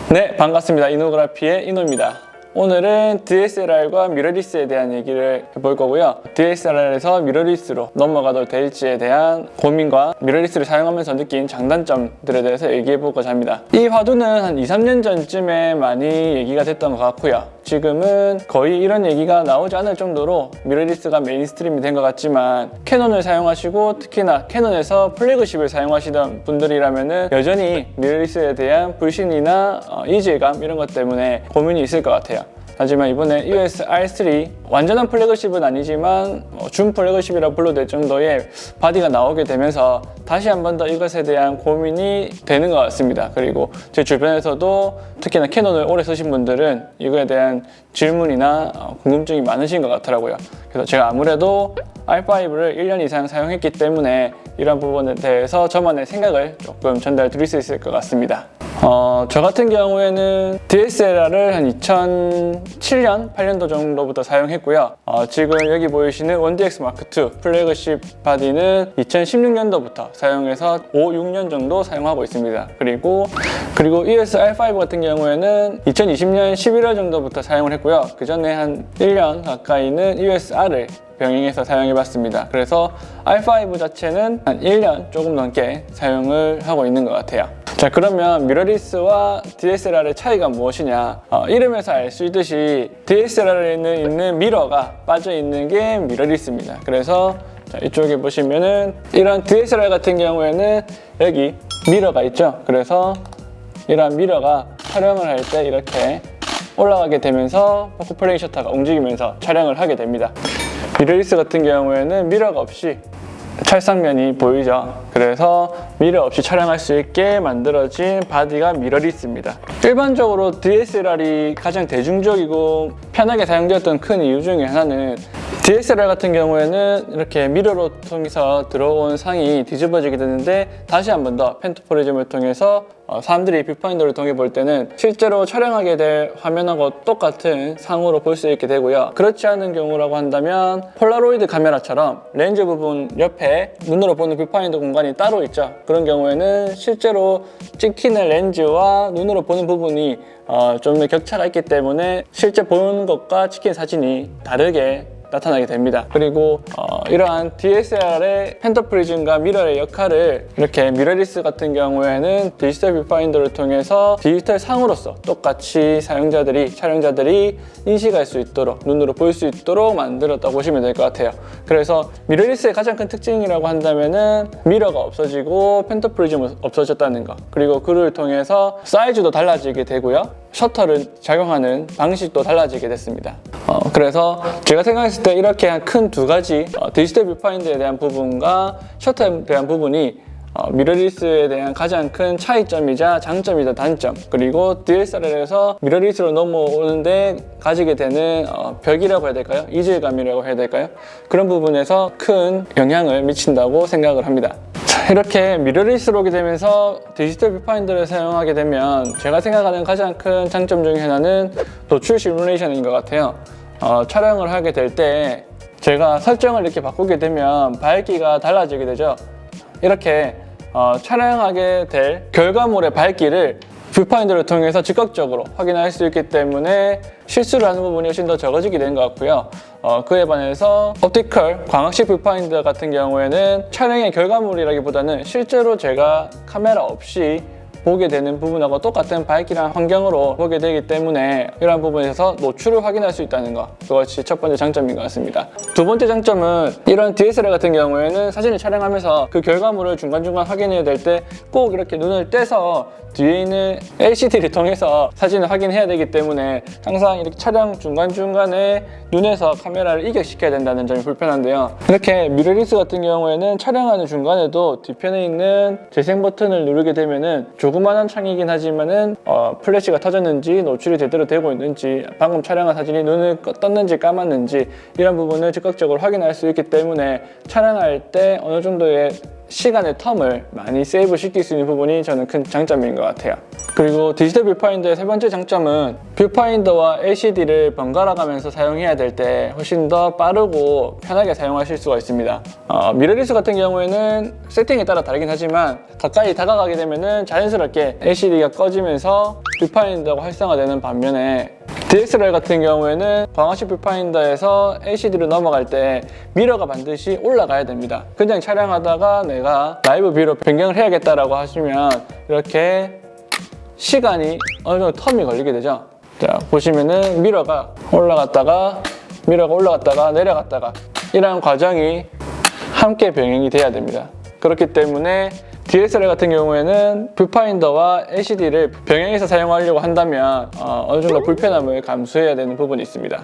네, 반갑습니다. 이노그래피의 이노입니다. 오늘은 DSLR과 미러리스에 대한 얘기를 해볼 거고요. DSLR에서 미러리스로 넘어가도 될지에 대한 고민과 미러리스를 사용하면서 느낀 장단점들에 대해서 얘기해 볼고자 합니다. 이 화두는 한 2, 3년 전쯤에 많이 얘기가 됐던 것 같고요. 지금은 거의 이런 얘기가 나오지 않을 정도로 미러리스가 메인스트림이 된 것 같지만, 캐논을 사용하시고 특히나 캐논에서 플래그십을 사용하시던 분들이라면 여전히 미러리스에 대한 불신이나 이질감 이런 것 때문에 고민이 있을 것 같아요. 하지만 이번에 EOS R3 완전한 플래그십은 아니지만 준 플래그십이라 불러도 될 정도의 바디가 나오게 되면서 다시 한 번 더 이것에 대한 고민이 되는 것 같습니다. 그리고 제 주변에서도 특히나 캐논을 오래 쓰신 분들은 이거에 대한 질문이나 궁금증이 많으신 것 같더라고요. 그래서 제가 아무래도 R5를 1년 이상 사용했기 때문에 이런 부분에 대해서 저만의 생각을 조금 전달 드릴 수 있을 것 같습니다. 저 같은 경우에는 DSLR을 한 2007년, 8년도 정도부터 사용했고요. 지금 여기 보이시는 1DX Mark II 플래그십 바디는 2016년도부터 사용해서 5, 6년 정도 사용하고 있습니다. 그리고 EOS R5 같은 경우에는 2020년 11월 정도부터 사용을 했고요. 그 전에 한 1년 가까이는 EOS R을 병행해서 사용해봤습니다. 그래서 R5 자체는 한 1년 조금 넘게 사용을 하고 있는 것 같아요. 자, 그러면 미러리스와 DSLR의 차이가 무엇이냐? 이름에서 알 수 있듯이 DSLR에 있는 미러가 빠져있는 게 미러리스입니다. 그래서 자, 이쪽에 보시면은 이런 DSLR 같은 경우에는 여기 미러가 있죠. 그래서 이런 미러가 촬영을 할 때 이렇게 올라가게 되면서 포커 플레인 셔터가 움직이면서 촬영을 하게 됩니다. 미러리스 같은 경우에는 미러가 없이 찰상면이 보이죠. 그래서 미러 없이 촬영할 수 있게 만들어진 바디가 미러리스입니다. 일반적으로 DSLR이 가장 대중적이고 편하게 사용되었던 큰 이유 중에 하나는 DSLR 같은 경우에는 이렇게 미러로 통해서 들어온 상이 뒤집어지게 되는데 다시 한 번 더 펜토프리즘을 통해서 사람들이 뷰파인더를 통해 볼 때는 실제로 촬영하게 될 화면하고 똑같은 상으로 볼 수 있게 되고요. 그렇지 않은 경우라고 한다면 폴라로이드 카메라처럼 렌즈 부분 옆에 눈으로 보는 뷰파인더 공간이 따로 있죠. 그런 경우에는 실제로 찍히는 렌즈와 눈으로 보는 부분이 좀 더 격차가 있기 때문에 실제 보는 것과 찍힌 사진이 다르게 나타나게 됩니다. 그리고 이러한 DSLR의 펜터프리즘과 미러의 역할을 이렇게 미러리스 같은 경우에는 디지털 뷰파인더를 통해서 디지털 상으로서 똑같이 촬영자들이 인식할 수 있도록, 눈으로 볼 수 있도록 만들었다고 보시면 될 것 같아요. 그래서 미러리스의 가장 큰 특징이라고 한다면은 미러가 없어지고 펜터프리즘은 없어졌다는 것, 그리고 그를 통해서 사이즈도 달라지게 되고요. 셔터를 작용하는 방식도 달라지게 됐습니다. 그래서 제가 생각했을 때 이렇게 한 큰 두 가지 디지털 뷰파인더에 대한 부분과 셔터에 대한 부분이 미러리스에 대한 가장 큰 차이점이자 장점이자 단점, 그리고 DSLR에서 미러리스로 넘어오는데 가지게 되는 벽이라고 해야 될까요? 이질감이라고 해야 될까요? 그런 부분에서 큰 영향을 미친다고 생각을 합니다. 이렇게 미러리스로 오게 되면서 디지털 뷰파인더를 사용하게 되면 제가 생각하는 가장 큰 장점 중에 하나는 노출 시뮬레이션인 것 같아요. 촬영을 하게 될 때 제가 설정을 이렇게 바꾸게 되면 밝기가 달라지게 되죠. 이렇게 촬영하게 될 결과물의 밝기를 뷰파인더를 통해서 즉각적으로 확인할 수 있기 때문에 실수를 하는 부분이 훨씬 더 적어지게 된 것 같고요. 그에 반해서 옵티컬 광학식 뷰파인더 같은 경우에는 촬영의 결과물이라기보다는 실제로 제가 카메라 없이 보게 되는 부분하고 똑같은 밝기랑 환경으로 보게 되기 때문에 이러한 부분에서 노출을 확인할 수 있다는 것, 그것이 첫 번째 장점인 것 같습니다. 두 번째 장점은 이런 DSLR 같은 경우에는 사진을 촬영하면서 그 결과물을 중간중간 확인해야 될 때 꼭 이렇게 눈을 떼서 뒤에 있는 LCD를 통해서 사진을 확인해야 되기 때문에 항상 이렇게 촬영 중간중간에 눈에서 카메라를 이격시켜야 된다는 점이 불편한데요. 이렇게 미러리스 같은 경우에는 촬영하는 중간에도 뒤편에 있는 재생 버튼을 누르게 되면은 조그만한 창이긴 하지만은 플래시가 터졌는지 노출이 제대로 되고 있는지 방금 촬영한 사진이 눈을 떴는지 감았는지 이런 부분을 즉각적으로 확인할 수 있기 때문에 촬영할 때 어느 정도의 시간의 텀을 많이 세이브 시킬 수 있는 부분이 저는 큰 장점인 것 같아요. 그리고 디지털 뷰파인더의 세 번째 장점은 뷰파인더와 LCD를 번갈아 가면서 사용해야 될 때 훨씬 더 빠르고 편하게 사용하실 수가 있습니다. 미러리스 같은 경우에는 세팅에 따라 다르긴 하지만 가까이 다가가게 되면은 자연스럽게 LCD가 꺼지면서 뷰파인더가 활성화되는 반면에 DSLR 같은 경우에는 광학식 뷰파인더에서 LCD로 넘어갈 때 미러가 반드시 올라가야 됩니다. 그냥 촬영하다가 내가 라이브 뷰로 변경을 해야겠다라고 하시면 이렇게 시간이 어느 정도 텀이 걸리게 되죠. 자, 보시면은 미러가 올라갔다가 내려갔다가 이러한 과정이 함께 병행이 돼야 됩니다. 그렇기 때문에 DSLR 같은 경우에는 뷰파인더와 LCD를 병행해서 사용하려고 한다면 어느 정도 불편함을 감수해야 되는 부분이 있습니다.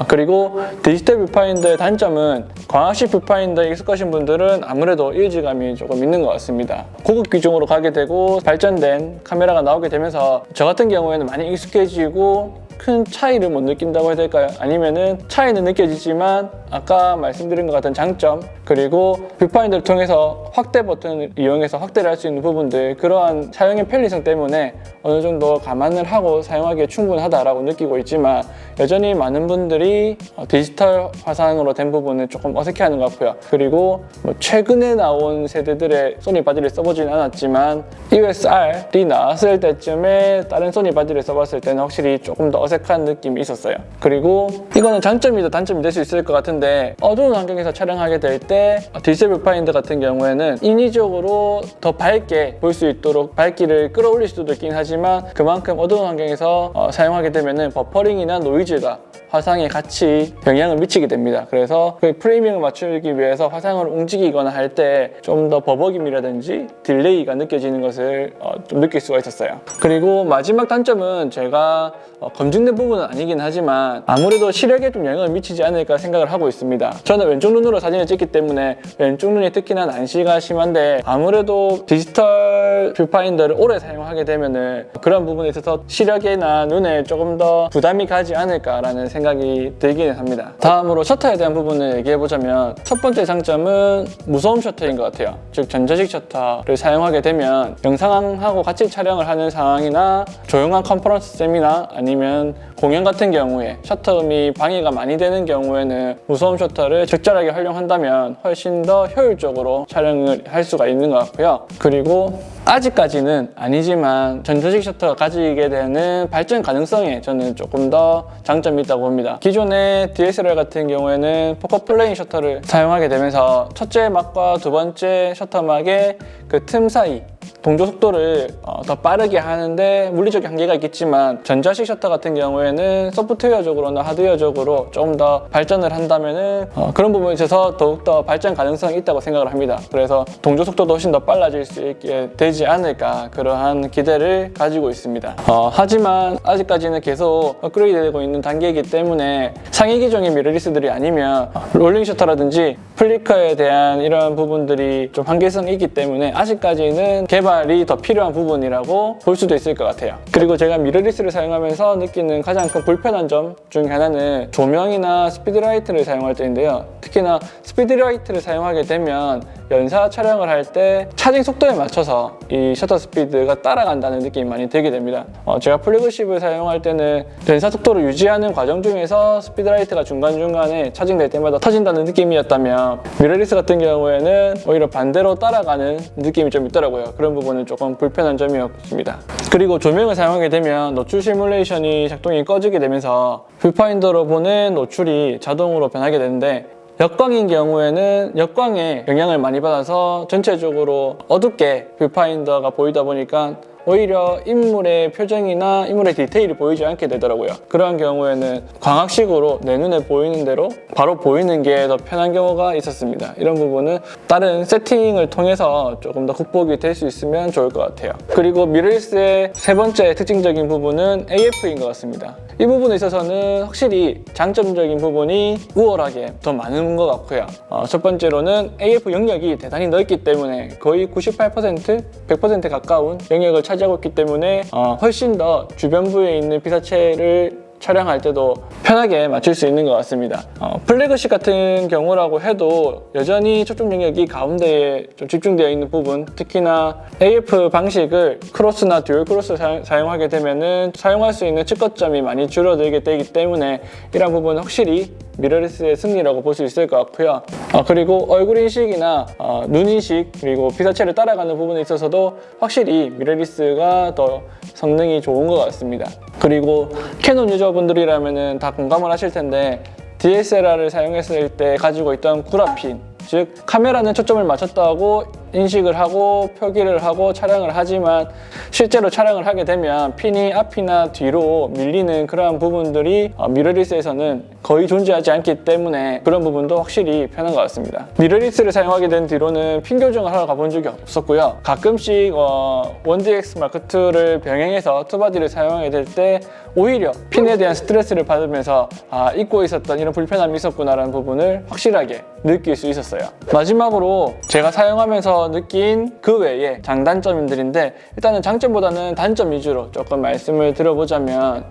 그리고 디지털 뷰파인더의 단점은 광학식 뷰파인더에 익숙하신 분들은 아무래도 일지감이 조금 있는 것 같습니다. 고급 기종으로 가게 되고 발전된 카메라가 나오게 되면서 저 같은 경우에는 많이 익숙해지고 큰 차이를 못 느낀다고 해야 될까요? 아니면은 차이는 느껴지지만 아까 말씀드린 것 같은 장점, 그리고 뷰파인더를 통해서 확대 버튼을 이용해서 확대를 할 수 있는 부분들, 그러한 사용의 편리성 때문에 어느 정도 감안을 하고 사용하기에 충분하다라고 느끼고 있지만 여전히 많은 분들이 디지털 화상으로 된 부분을 조금 어색해하는 것 같고요. 그리고 최근에 나온 세대들의 소니 바디를 써보지는 않았지만 EOS-R이 나왔을 때쯤에 다른 소니 바디를 써봤을 때는 확실히 조금 더 어색한 느낌이 있었어요. 그리고 이거는 장점이다 단점이 될 수 있을 것 같은데 어두운 환경에서 촬영하게 될 때 디지털 뷰파인더 같은 경우에는 인위적으로 더 밝게 볼 수 있도록 밝기를 끌어올릴 수도 있긴 하지만 그만큼 어두운 환경에서 사용하게 되면은 버퍼링이나 노이즈가 화상에 같이 영향을 미치게 됩니다. 그래서 그 프레이밍을 맞추기 위해서 화상을 움직이거나 할 때 좀 더 버벅임이라든지 딜레이가 느껴지는 것을 좀 느낄 수가 있었어요. 그리고 마지막 단점은 제가 검증된 부분은 아니긴 하지만 아무래도 시력에 좀 영향을 미치지 않을까 생각을 하고 있습니다. 저는 왼쪽 눈으로 사진을 찍기 때문에 왼쪽 눈이 특히나 난시가 심한데 아무래도 디지털 뷰파인더를 오래 사용하게 되면은 그런 부분에 있어서 시력이나 눈에 조금 더 부담이 가지 않을까라는 생각이 들기는 합니다. 다음으로 셔터에 대한 부분을 얘기해보자면 첫 번째 장점은 무소음 셔터인 것 같아요. 즉 전자식 셔터를 사용하게 되면 영상하고 같이 촬영을 하는 상황이나 조용한 컨퍼런스 세미나 아니면 공연 같은 경우에 셔터음이 방해가 많이 되는 경우에는 무소음 셔터를 적절하게 활용한다면 훨씬 더 효율적으로 촬영을 할 수가 있는 것 같고요. 그리고 아직까지는 아니지만 전자식 셔터가 가지게 되는 발전 가능성에 저는 조금 더 장점이 있다고 봅니다. 기존의 DSLR 같은 경우에는 포커 플레인 셔터를 사용하게 되면서 첫째 막과 두 번째 셔터막의 그 틈 사이 동조 속도를 더 빠르게 하는데 물리적 한계가 있겠지만 전자식 셔터 같은 경우에는 소프트웨어적으로나 하드웨어적으로 조금 더 발전을 한다면은 그런 부분에 있어서 더욱더 발전 가능성이 있다고 생각을 합니다. 그래서 동조 속도도 훨씬 더 빨라질 수 있게 되지 않을까 그러한 기대를 가지고 있습니다. 하지만 아직까지는 계속 업그레이드 되고 있는 단계이기 때문에 상위 기종의 미러리스들이 아니면 롤링 셔터라든지 플리커에 대한 이런 부분들이 좀 한계성이 있기 때문에 아직까지는 개발이 더 필요한 부분이라고 볼 수도 있을 것 같아요. 그리고 제가 미러리스를 사용하면서 느끼는 가장 큰 불편한 점 중 하나는 조명이나 스피드라이트를 사용할 때인데요. 특히나 스피드라이트를 사용하게 되면 연사 촬영을 할 때 차징 속도에 맞춰서 이 셔터 스피드가 따라간다는 느낌이 많이 들게 됩니다. 제가 플래그십을 사용할 때는 연사 속도를 유지하는 과정 중에서 스피드라이트가 중간중간에 차징될 때마다 터진다는 느낌이었다면 미러리스 같은 경우에는 오히려 반대로 따라가는 느낌이 좀 있더라고요. 그런 부분은 조금 불편한 점이었습니다. 그리고 조명을 사용하게 되면 노출 시뮬레이션이 작동이 꺼지게 되면서 뷰파인더로 보는 노출이 자동으로 변하게 되는데 역광인 경우에는 역광에 영향을 많이 받아서 전체적으로 어둡게 뷰파인더가 보이다 보니까 오히려 인물의 표정이나 인물의 디테일이 보이지 않게 되더라고요. 그런 경우에는 광학식으로 내 눈에 보이는 대로 바로 보이는 게 더 편한 경우가 있었습니다. 이런 부분은 다른 세팅을 통해서 조금 더 극복이 될 수 있으면 좋을 것 같아요. 그리고 미러리스의 세 번째 특징적인 부분은 AF인 것 같습니다. 이 부분에 있어서는 확실히 장점적인 부분이 우월하게 더 많은 것 같고요. 첫 번째로는 AF 영역이 대단히 넓기 때문에 거의 98%, 100% 가까운 영역을 차지하고 있기 때문에 훨씬 더 주변부에 있는 피사체를 촬영할 때도 편하게 맞출 수 있는 것 같습니다. 플래그십 같은 경우라고 해도 여전히 초점 영역이 가운데에 좀 집중되어 있는 부분, 특히나 AF 방식을 크로스나 듀얼 크로스 사용하게 되면은 사용할 수 있는 측거점이 많이 줄어들게 되기 때문에 이런 부분은 확실히 미러리스의 승리라고 볼 수 있을 것 같고요. 그리고 얼굴 인식이나 눈 인식, 그리고 피사체를 따라가는 부분에 있어서도 확실히 미러리스가 더 성능이 좋은 것 같습니다. 그리고 캐논 유저분들이라면 다 공감을 하실 텐데 DSLR을 사용했을 때 가지고 있던 구라핀, 즉 카메라는 초점을 맞췄다고 인식을 하고 표기를 하고 촬영을 하지만 실제로 촬영을 하게 되면 핀이 앞이나 뒤로 밀리는 그러한 부분들이 미러리스에서는 거의 존재하지 않기 때문에 그런 부분도 확실히 편한 것 같습니다. 미러리스를 사용하게 된 뒤로는 핀 교정을 하러 가본 적이 없었고요. 가끔씩 1DX Mark2를 병행해서 투바디를 사용하게 될 때 오히려 핀에 대한 스트레스를 받으면서 잊고 있었던 이런 불편함이 있었구나라는 부분을 확실하게 느낄 수 있었어요. 마지막으로 제가 사용하면서 느낀 그 외의 장단점들인데 일단은 장점보다는 단점 위주로 조금 말씀을 드려보자면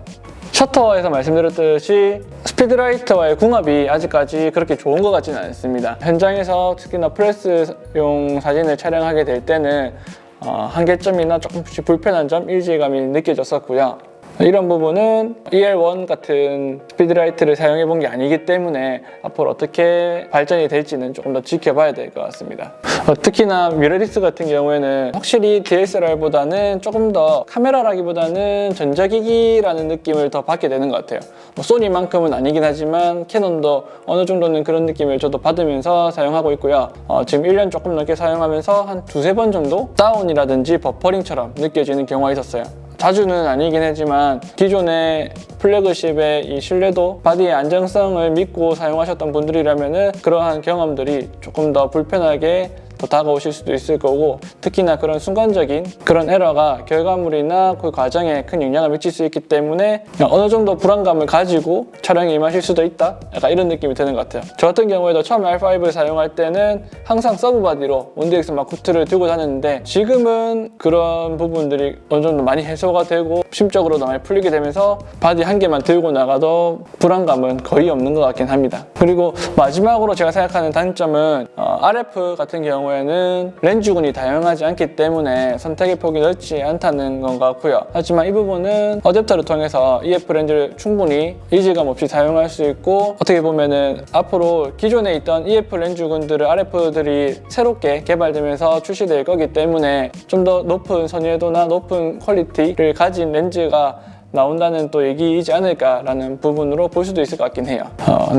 셔터에서 말씀드렸듯이 스피드라이트와의 궁합이 아직까지 그렇게 좋은 것 같지는 않습니다. 현장에서 특히나 프레스용 사진을 촬영하게 될 때는 한계점이나 조금씩 불편한 점, 일체감이 느껴졌었고요. 이런 부분은 EL1 같은 스피드라이트를 사용해 본 게 아니기 때문에 앞으로 어떻게 발전이 될지는 조금 더 지켜봐야 될 것 같습니다. 특히나 미러리스 같은 경우에는 확실히 DSLR보다는 조금 더 카메라라기보다는 전자기기라는 느낌을 더 받게 되는 것 같아요. 소니만큼은 아니긴 하지만 캐논도 어느 정도는 그런 느낌을 저도 받으면서 사용하고 있고요. 지금 1년 조금 넘게 사용하면서 한 두세 번 정도 다운이라든지 버퍼링처럼 느껴지는 경우가 있었어요. 자주는 아니긴 하지만 기존의 플래그십의 이 신뢰도, 바디의 안정성을 믿고 사용하셨던 분들이라면 그러한 경험들이 조금 더 불편하게 더 다가오실 수도 있을 거고, 특히나 그런 순간적인 그런 에러가 결과물이나 그 과정에 큰 영향을 미칠 수 있기 때문에 어느 정도 불안감을 가지고 촬영에 임하실 수도 있다, 약간 이런 느낌이 드는 것 같아요. 저 같은 경우에도 처음에 R5를 사용할 때는 항상 서브 바디로 1DX Mark2를 들고 다녔는데 지금은 그런 부분들이 어느 정도 많이 해소가 되고 심적으로도 많이 풀리게 되면서 바디 한 개만 들고 나가도 불안감은 거의 없는 것 같긴 합니다. 그리고 마지막으로 제가 생각하는 단점은 RF 같은 경우에는 렌즈군이 다양하지 않기 때문에 선택의 폭이 넓지 않다는 것 같고요. 하지만 이 부분은 어댑터를 통해서 EF 렌즈를 충분히 이질감 없이 사용할 수 있고, 어떻게 보면은 앞으로 기존에 있던 EF 렌즈군들을 RF들이 새롭게 개발되면서 출시될 거기 때문에 좀 더 높은 선의도나 높은 퀄리티를 가진 렌즈가 나온다는 또 얘기이지 않을까라는 부분으로 볼 수도 있을 것 같긴 해요.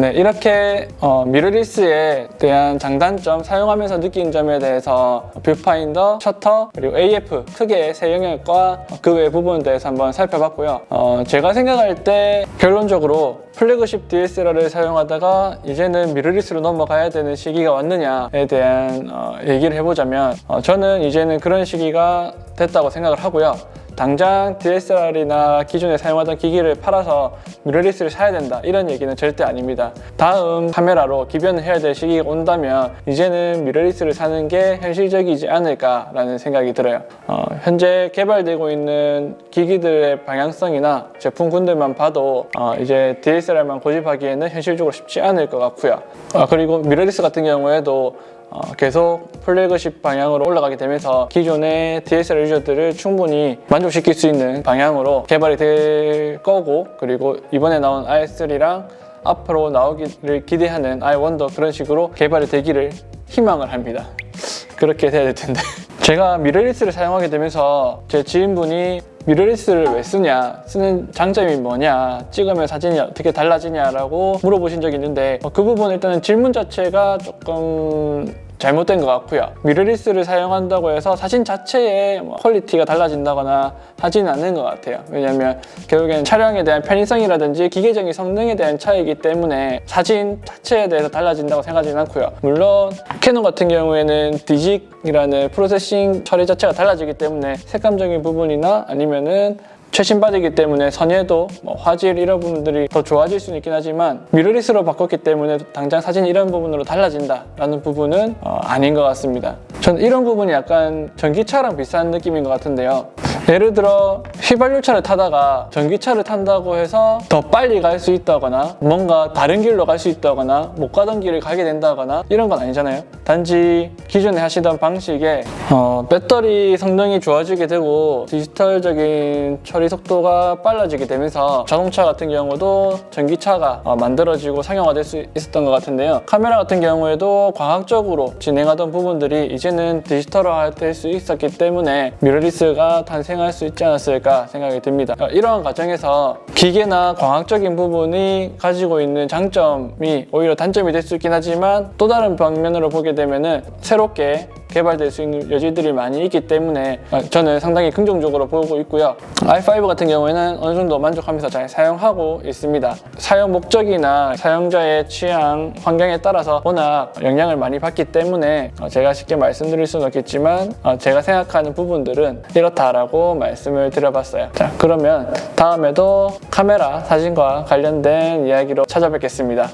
네, 이렇게 미러리스에 대한 장단점, 사용하면서 느낀 점에 대해서 뷰파인더, 셔터, 그리고 AF 크게 세 영역과 그 외 부분에 대해서 한번 살펴봤고요. 제가 생각할 때 결론적으로 플래그십 DSLR을 사용하다가 이제는 미러리스로 넘어가야 되는 시기가 왔느냐에 대한 얘기를 해보자면 저는 이제는 그런 시기가 됐다고 생각을 하고요. 당장 DSLR이나 기존에 사용하던 기기를 팔아서 미러리스를 사야 된다, 이런 얘기는 절대 아닙니다. 다음 카메라로 기변을 해야 될 시기가 온다면 이제는 미러리스를 사는 게 현실적이지 않을까라는 생각이 들어요. 현재 개발되고 있는 기기들의 방향성이나 제품군들만 봐도 이제 DSLR만 고집하기에는 현실적으로 쉽지 않을 것 같고요. 그리고 미러리스 같은 경우에도 계속 플래그십 방향으로 올라가게 되면서 기존의 DSLR 유저들을 충분히 만족시킬 수 있는 방향으로 개발이 될 거고, 그리고 이번에 나온 R3랑 앞으로 나오기를 기대하는 R1도 그런 식으로 개발이 되기를 희망을 합니다. 그렇게 돼야 될 텐데. 제가 미러리스를 사용하게 되면서 제 지인분이 미러리스를 왜 쓰냐, 쓰는 장점이 뭐냐, 찍으면 사진이 어떻게 달라지냐라고 물어보신 적이 있는데 그 부분 일단은 질문 자체가 조금 잘못된 것 같고요. 미러리스를 사용한다고 해서 사진 자체의 퀄리티가 달라진다거나 하지는 않는 것 같아요. 왜냐하면 결국엔 촬영에 대한 편의성이라든지 기계적인 성능에 대한 차이이기 때문에 사진 자체에 대해서 달라진다고 생각하지는 않고요. 물론 캐논 같은 경우에는 디직이라는 프로세싱 처리 자체가 달라지기 때문에 색감적인 부분이나 아니면은 최신 바디이기 때문에 선예도, 화질 이런 부분들이 더 좋아질 수는 있긴 하지만 미러리스로 바꿨기 때문에 당장 사진 이런 부분으로 달라진다라는 부분은 아닌 것 같습니다. 저는 이런 부분이 약간 전기차랑 비슷한 느낌인 것 같은데요. 예를 들어 휘발유차를 타다가 전기차를 탄다고 해서 더 빨리 갈 수 있다거나 뭔가 다른 길로 갈 수 있다거나 못 가던 길을 가게 된다거나 이런 건 아니잖아요. 단지 기존에 하시던 방식에 배터리 성능이 좋아지게 되고 디지털적인 처리 속도가 빨라지게 되면서 자동차 같은 경우도 전기차가 만들어지고 상용화될 수 있었던 것 같은데요. 카메라 같은 경우에도 과학적으로 진행하던 부분들이 이제는 디지털화 될 수 있었기 때문에 미러리스가 탄생할 수 있지 않았을까 생각이 듭니다. 이러한 과정에서 기계나 과학적인 부분이 가지고 있는 장점이 오히려 단점이 될 수 있긴 하지만 또 다른 방면으로 보게 되면은 새롭게 개발될 수 있는 여지들이 많이 있기 때문에 저는 상당히 긍정적으로 보고 있고요. i5 같은 경우에는 어느 정도 만족하면서 잘 사용하고 있습니다. 사용 목적이나 사용자의 취향, 환경에 따라서 워낙 영향을 많이 받기 때문에 제가 쉽게 말씀드릴 수는 없겠지만 제가 생각하는 부분들은 이렇다라고 말씀을 드려봤어요. 자, 그러면 다음에도 카메라, 사진과 관련된 이야기로 찾아뵙겠습니다.